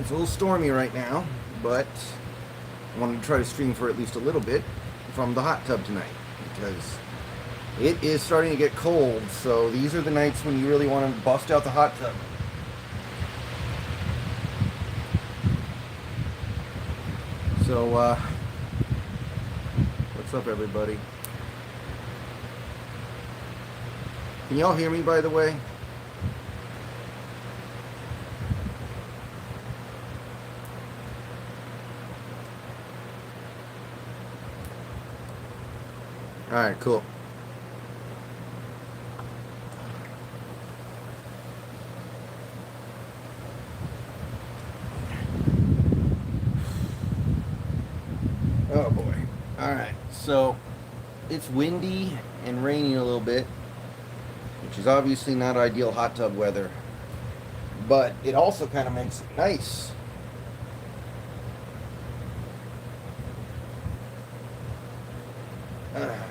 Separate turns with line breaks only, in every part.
It's a little stormy right now, but I wanted to try to stream for at least a little bit from the hot tub tonight because it is starting to get cold, so these are the nights when you really want to bust out the hot tub. So, what's up, everybody? Can y'all hear me, by the way? Alright, cool. Oh boy. Alright, so it's windy and raining a little bit, which is obviously not ideal hot tub weather, but it also kind of makes it nice.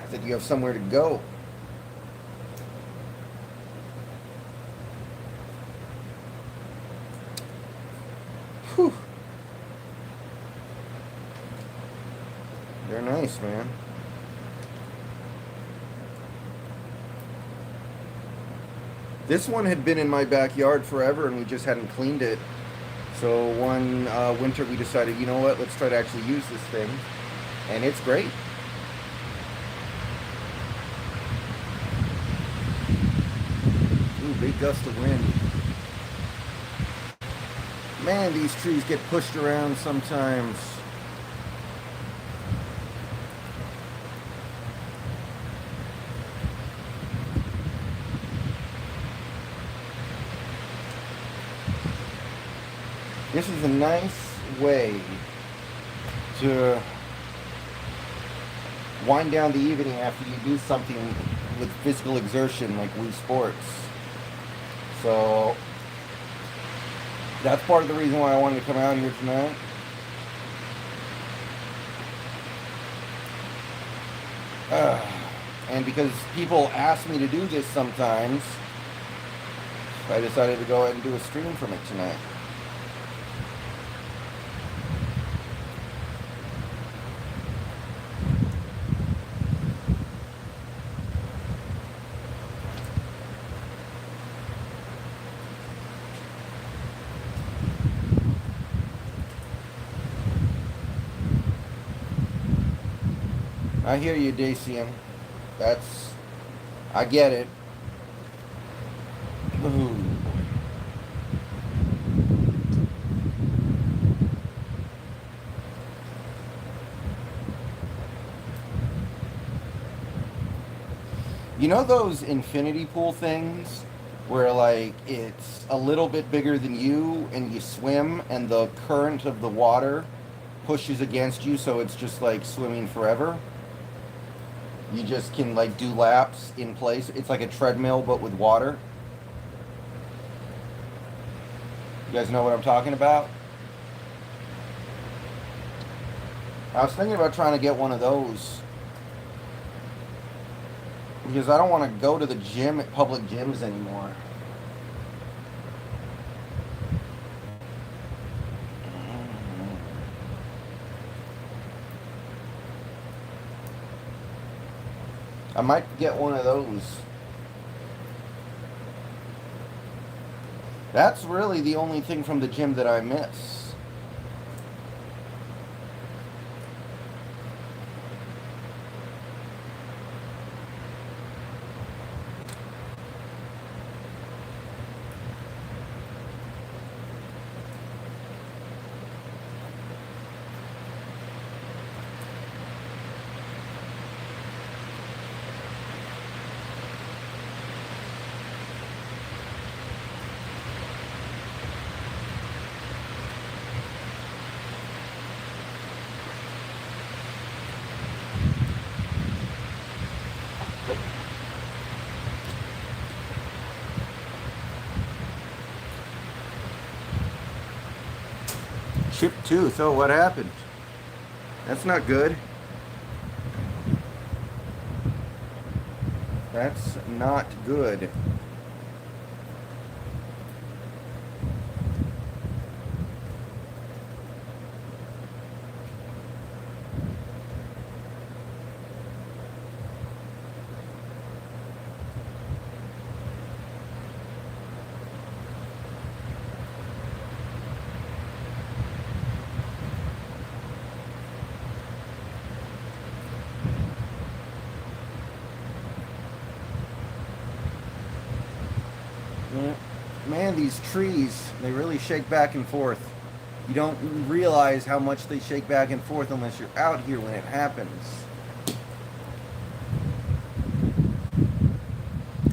That you have somewhere to go. Whew. They're nice, man. This one had been in my backyard forever and we just hadn't cleaned it. So one winter we decided, you know what, let's try to actually use this thing. And it's great. Big gust of wind. Man, these trees get pushed around sometimes. This is a nice way to wind down the evening after you do something with physical exertion like Wii Sports. So that's part of the reason why I wanted to come out here tonight. And because people ask me to do this sometimes, I decided to go ahead and do a stream from it tonight. I hear you, Dacian. I get it. Ooh. You know those infinity pool things where like it's a little bit bigger than you and you swim and the current of the water pushes against you, so it's just like swimming forever? You just can like do laps in place. It's like a treadmill but with water. You guys know what I'm talking about? I was thinking about trying to get one of those because I don't want to go to the gym at public gyms anymore. I might get one of those. That's really the only thing from the gym that I miss. Chipped tooth. Oh, what happened? That's not good. That's not good. Yeah. Man, these trees, they really shake back and forth. You don't realize how much they shake back and forth unless you're out here when it happens.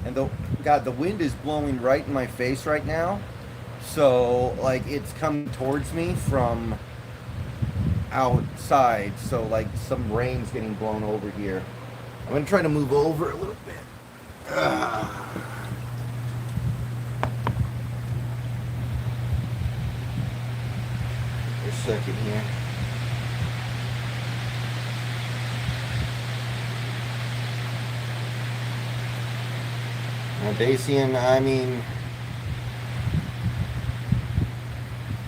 And God, the wind is blowing right in my face right now. So, like, it's coming towards me from outside. So, like, some rain's getting blown over here. I'm going to try to move over a little bit. For a second here. Now, Dacian, I mean,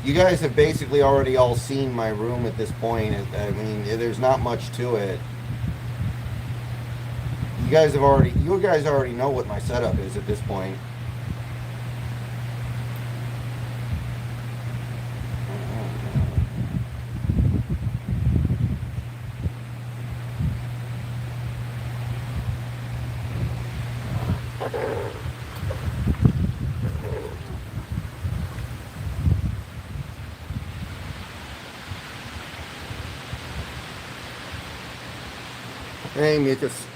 you guys have basically already all seen my room at this point. I mean, there's not much to it. You guys already know what my setup is at this point. Hey, Mucus.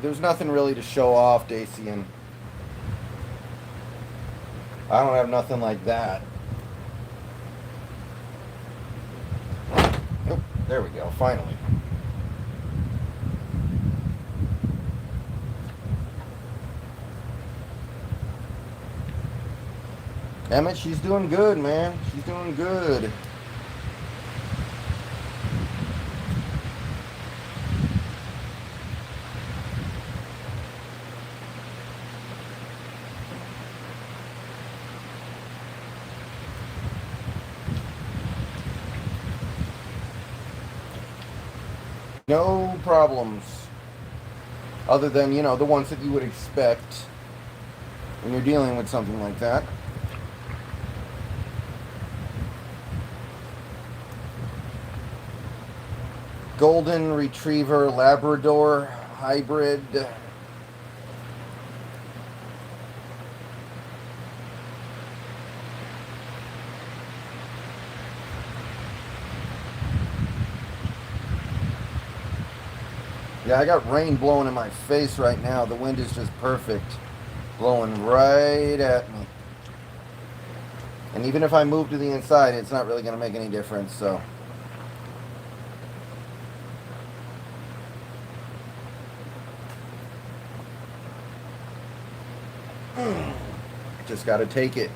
There's nothing really to show off, Dacian. I don't have nothing like that. Oh, there we go, finally. Emmett, she's doing good, man. She's doing good. No problems. Other than, you know, the ones that you would expect when you're dealing with something like that. Golden Retriever Labrador hybrid. Yeah, I got rain blowing in my face right now. The wind is just perfect. Blowing right at me. And even if I move to the inside, it's not really going to make any difference, so. Just got to take it.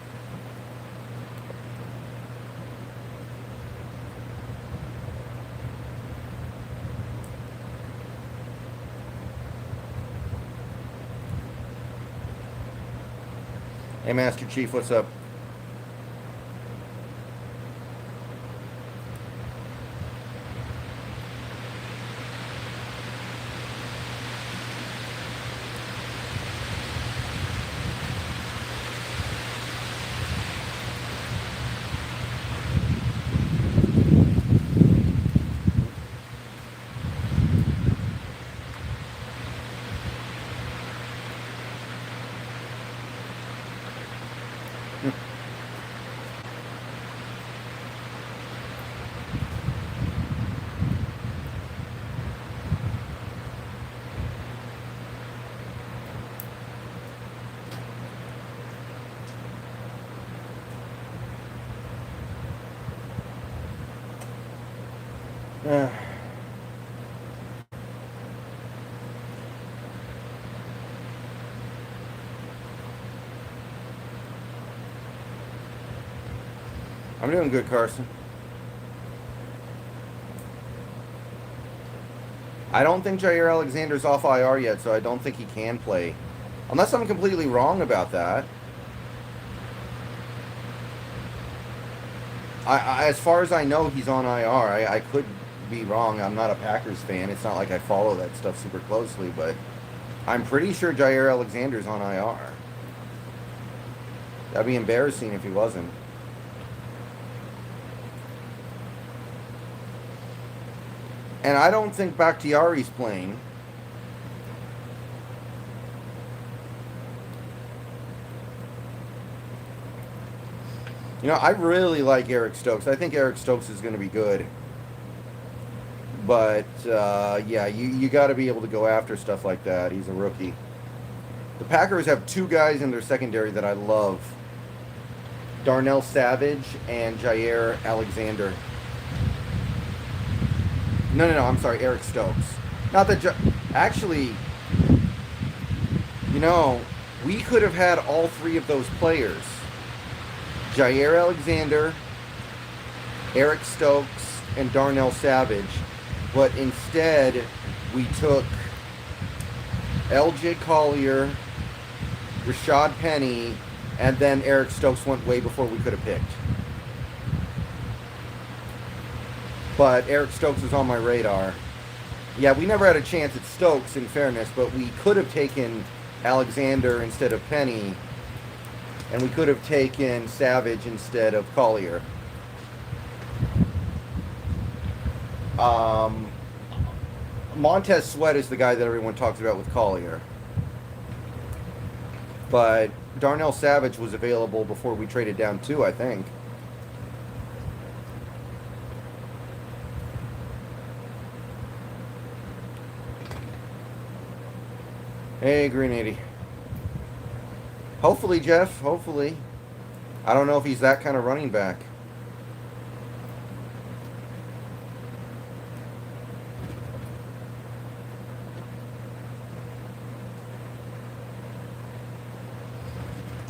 Hey, Master Chief, what's up? I'm doing good, Carson. I don't think Jair Alexander's off IR yet, so I don't think he can play. Unless I'm completely wrong about that. As far as I know, he's on IR. I could be wrong. I'm not a Packers fan. It's not like I follow that stuff super closely, but I'm pretty sure Jair Alexander's on IR. That'd be embarrassing if he wasn't. And I don't think Bakhtiari's playing. You know, I really like Eric Stokes. I think Eric Stokes is going to be good. But, yeah, you got to be able to go after stuff like that. He's a rookie. The Packers have two guys in their secondary that I love. Darnell Savage and Jair Alexander. No, I'm sorry, Eric Stokes. Not that... Actually, you know, we could have had all three of those players. Jair Alexander, Eric Stokes, and Darnell Savage. But instead, we took L.J. Collier, Rashad Penny, and then Eric Stokes went way before we could have picked. But Eric Stokes was on my radar. Yeah, we never had a chance at Stokes, in fairness, but we could have taken Alexander instead of Penny, and we could have taken Savage instead of Collier. Montez Sweat is the guy that everyone talks about with Collier. But Darnell Savage was available before we traded down too, I think. Hey, Green 80. Hopefully, Jeff. Hopefully. I don't know if he's that kind of running back.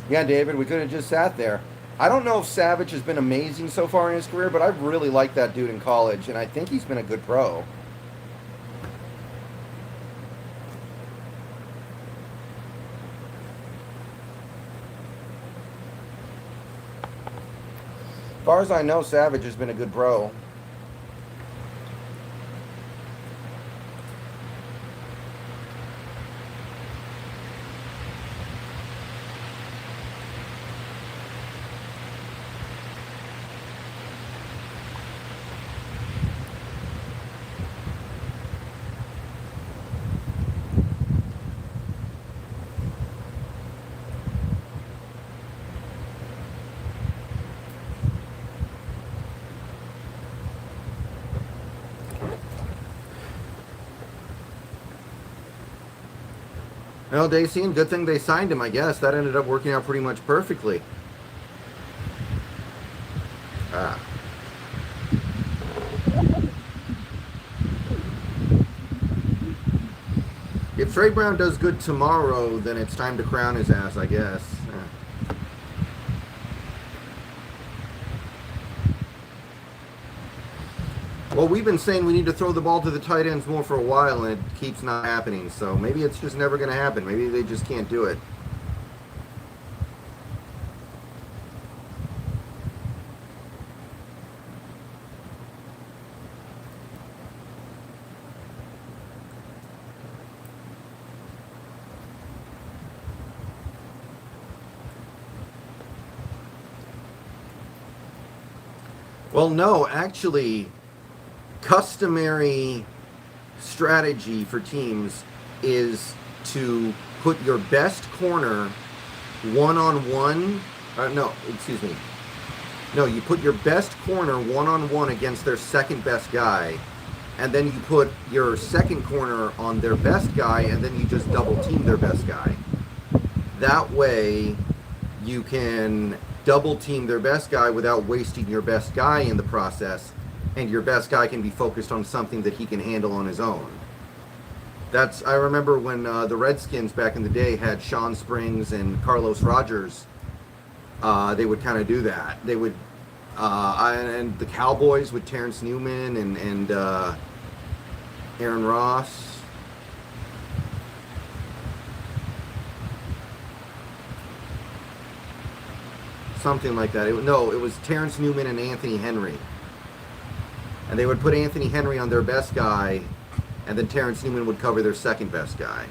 Yeah, David, we could have just sat there. I don't know if Savage has been amazing so far in his career, but I've really liked that dude in college, and I think he's been a good pro. As far as I know, Savage has been a good pro. Well, Dacian, good thing they signed him, I guess. That ended up working out pretty much perfectly. If Trey Brown does good tomorrow, then it's time to crown his ass, I guess. Well, we've been saying we need to throw the ball to the tight ends more for a while, and it keeps not happening. So maybe it's just never going to happen. Maybe they just can't do it. Well, no, actually, customary strategy for teams is to put your best corner one-on-one. No, you put your best corner one-on-one against their second best guy, and then you put your second corner on their best guy, and then you just double team their best guy. That way, you can double team their best guy without wasting your best guy in the process, and your best guy can be focused on something that he can handle on his own. I remember when the Redskins back in the day had Sean Springs and Carlos Rogers, they would kind of do that. They would, and the Cowboys with Terrence Newman and Aaron Ross. Something like that. It was Terrence Newman and Anthony Henry. And they would put Anthony Henry on their best guy, and then Terrence Newman would cover their second best guy.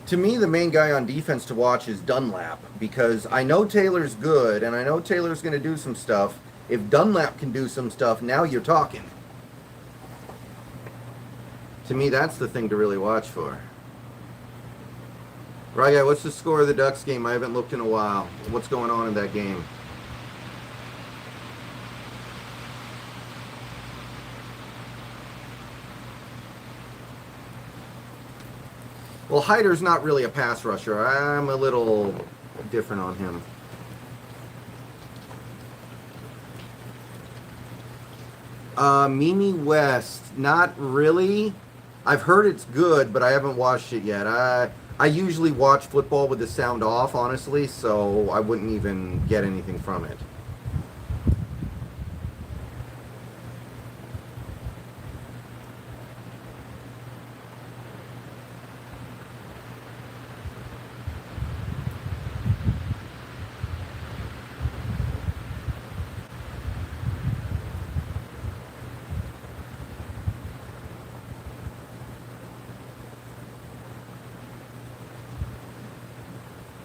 To me, the main guy on defense to watch is Dunlap, because I know Taylor's good, and I know Taylor's going to do some stuff. If Dunlap can do some stuff, now you're talking. To me, that's the thing to really watch for. Right, guy, what's the score of the Ducks game? I haven't looked in a while. What's going on in that game? Well, Hyder's not really a pass rusher. I'm a little different on him. Mimi West, not really. I've heard it's good, but I haven't watched it yet. I usually watch football with the sound off, honestly, so I wouldn't even get anything from it.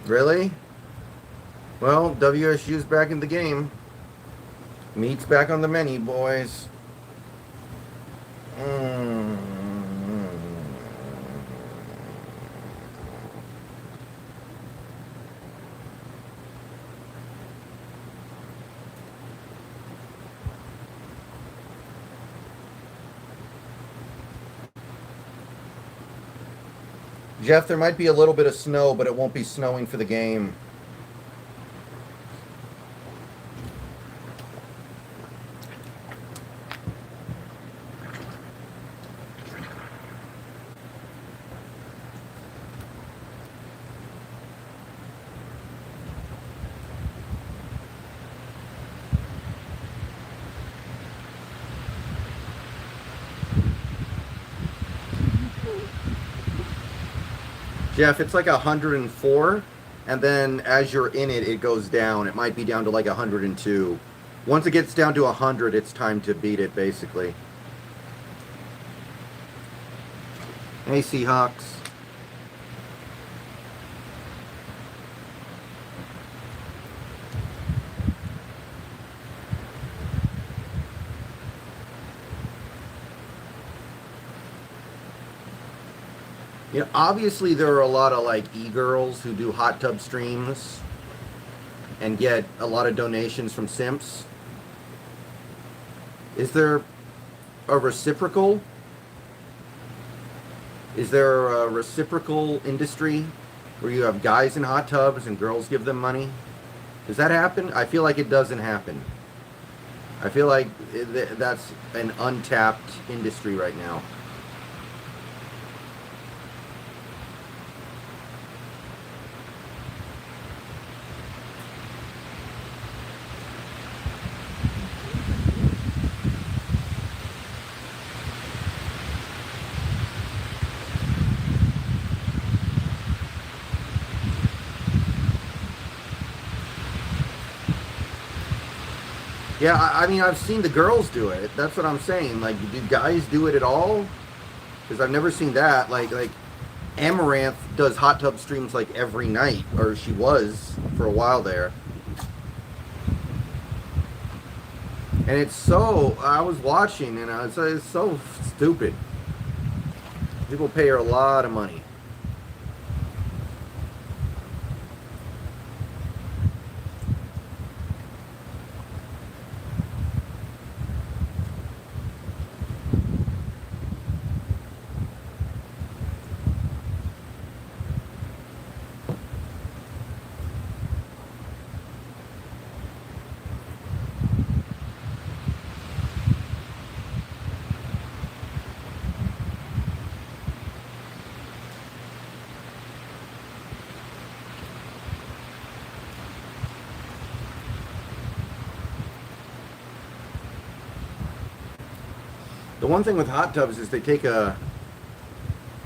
Really? Well, WSU's back in the game. Meat's back on the menu, boys. Jeff, there might be a little bit of snow, but it won't be snowing for the game. Jeff, it's like 104, and then as you're in it, it goes down. It might be down to like 102. Once it gets down to 100, it's time to beat it, basically. Hey, Seahawks. You know, obviously there are a lot of like e-girls who do hot tub streams and get a lot of donations from simps. Is there a reciprocal? Is there a reciprocal industry where you have guys in hot tubs and girls give them money? Does that happen? I feel like it doesn't happen. I feel like that's an untapped industry right now. Yeah, I mean, I've seen the girls do it. That's what I'm saying. Like, do guys do it at all? Because I've never seen that. Like Amaranth does hot tub streams like every night, or she was for a while there. And it's so, I was watching, and it's so stupid. People pay her a lot of money. The one thing with hot tubs is they take a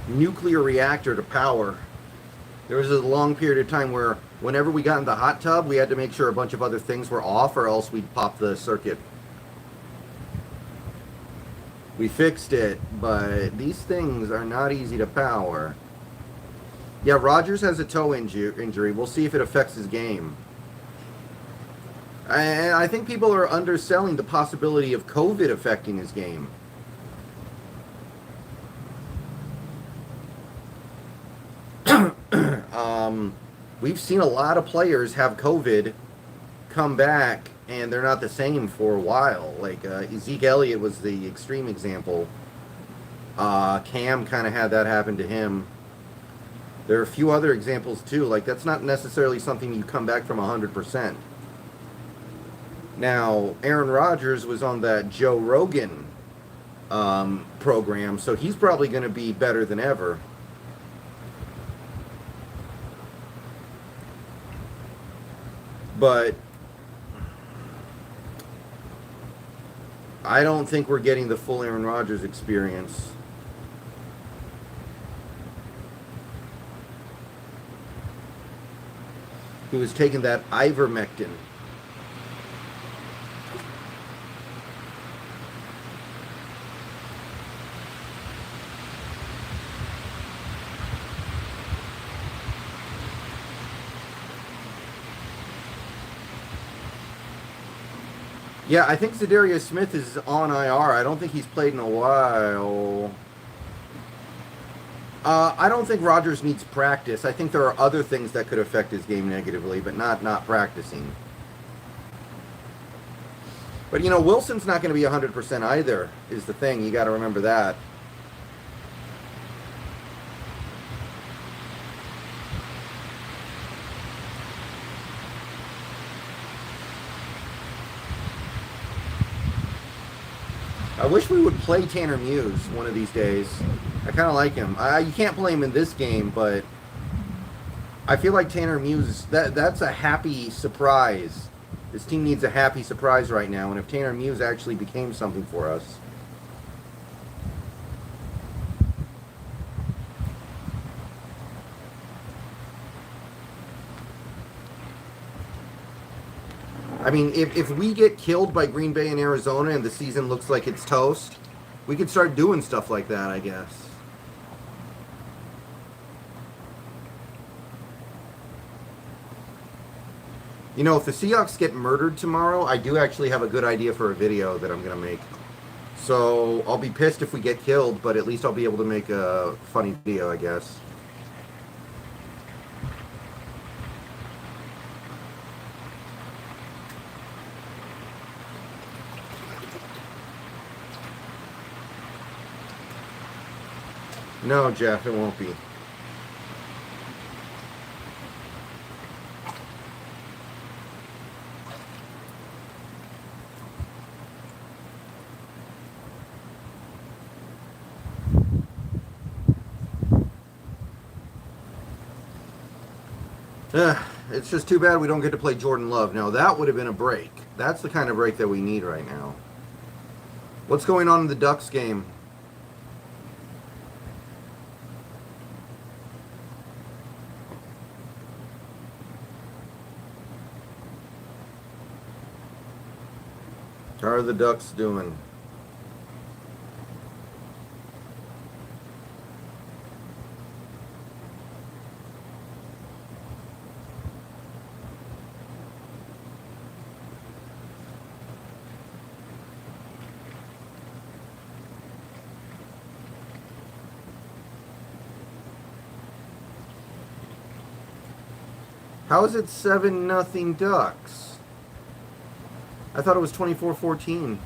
nuclear reactor to power. There was a long period of time where whenever we got in the hot tub, we had to make sure a bunch of other things were off or else we'd pop the circuit. We fixed it, but these things are not easy to power. Yeah, Rodgers has a toe injury. We'll see if it affects his game. And I think people are underselling the possibility of COVID affecting his game. We've seen a lot of players have COVID come back, and they're not the same for a while. Like Zeke Elliott was the extreme example. Cam kind of had that happen to him. There are a few other examples too. Like that's not necessarily something you come back from 100%. Now, Aaron Rodgers was on that Joe Rogan program, so he's probably going to be better than ever. But I don't think we're getting the full Aaron Rodgers experience. He was taking that ivermectin. Yeah, I think Zadarius Smith is on IR. I don't think he's played in a while. I don't think Rodgers needs practice. I think there are other things that could affect his game negatively, but not practicing. But, you know, Wilson's not going to be 100% either, is the thing. You got to remember that. I wish we would play Tanner Muse one of these days. I kind of like him. You can't play him in this game, but I feel like Tanner Muse, that's a happy surprise. This team needs a happy surprise right now, and if Tanner Muse actually became something for us. I mean, if we get killed by Green Bay and Arizona and the season looks like it's toast, we could start doing stuff like that, I guess. You know, if the Seahawks get murdered tomorrow, I do actually have a good idea for a video that I'm going to make. So I'll be pissed if we get killed, but at least I'll be able to make a funny video, I guess. No, Jeff, it won't be. It's just too bad we don't get to play Jordan Love. Now, that would have been a break. That's the kind of break that we need right now. What's going on in the Ducks game? How are the Ducks doing? How is it 7-0 Ducks? I thought it was 24-14.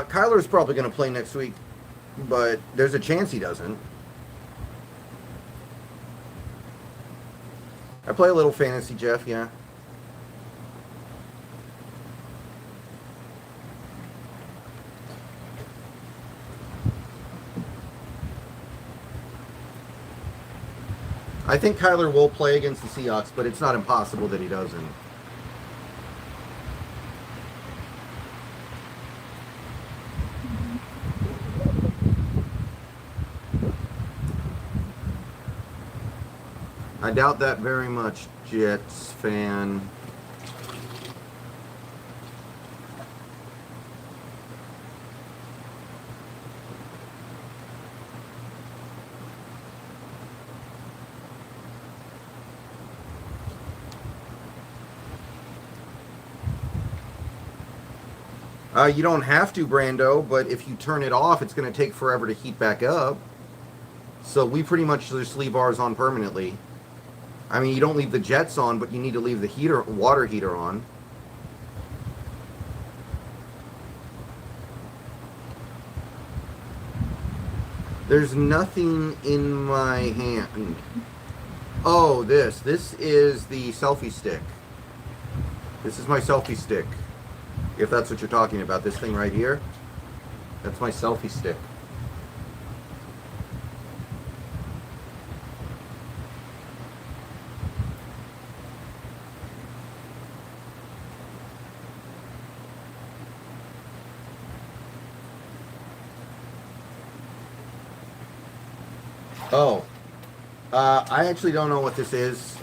Kyler's probably going to play next week, but there's a chance he doesn't. I play a little fantasy, Jeff, yeah. I think Kyler will play against the Seahawks, but it's not impossible that he doesn't. I doubt that very much, Jets fan. You don't have to, Brando, but if you turn it off, it's going to take forever to heat back up. So we pretty much just leave ours on permanently. I mean, you don't leave the jets on, but you need to leave the water heater on. There's nothing in my hand. Oh, this is the selfie stick. This is my selfie stick. If that's what you're talking about, this thing right here, that's my selfie stick. Oh, I actually don't know what this is.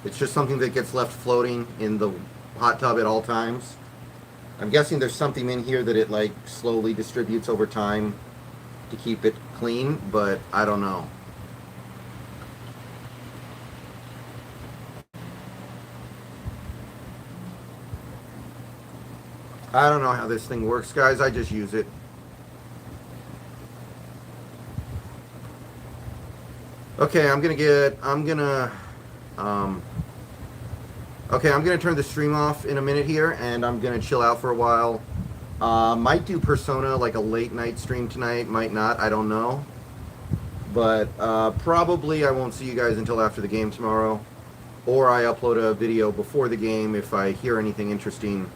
It's just something that gets left floating in the hot tub at all times. I'm guessing there's something in here that it like slowly distributes over time to keep it clean, but I don't know. I don't know how this thing works, guys. I just use it. Okay, I'm gonna turn the stream off in a minute here, and I'm gonna chill out for a while. Might do Persona, like a late night stream tonight, might not, I don't know. But probably I won't see you guys until after the game tomorrow. Or I upload a video before the game if I hear anything interesting.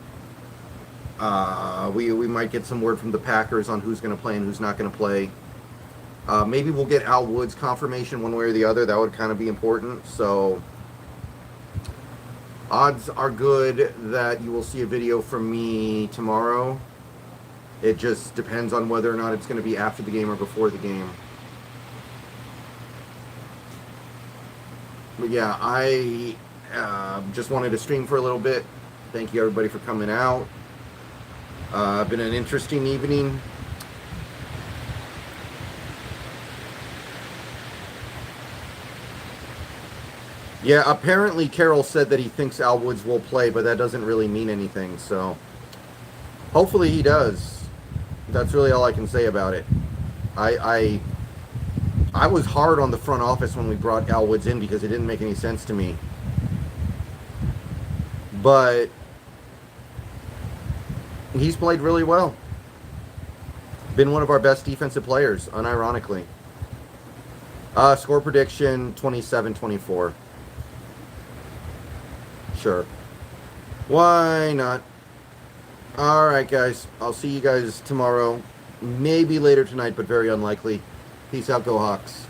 We might get some word from the Packers on who's gonna play and who's not gonna play. Maybe we'll get Al Woods confirmation one way or the other. That would kind of be important. So odds are good that you will see a video from me tomorrow. It just depends on whether or not it's going to be after the game or before the game. But yeah, I just wanted to stream for a little bit. Thank you everybody for coming out. Been an interesting evening. Yeah, apparently Carroll said that he thinks Al Woods will play, but that doesn't really mean anything, so hopefully he does. That's really all I can say about it. I was hard on the front office when we brought Al Woods in because it didn't make any sense to me. But he's played really well. Been one of our best defensive players, unironically. Score prediction, 27-24. Sure. Why not? Alright, guys. I'll see you guys tomorrow. Maybe later tonight, but very unlikely. Peace out, go Hawks.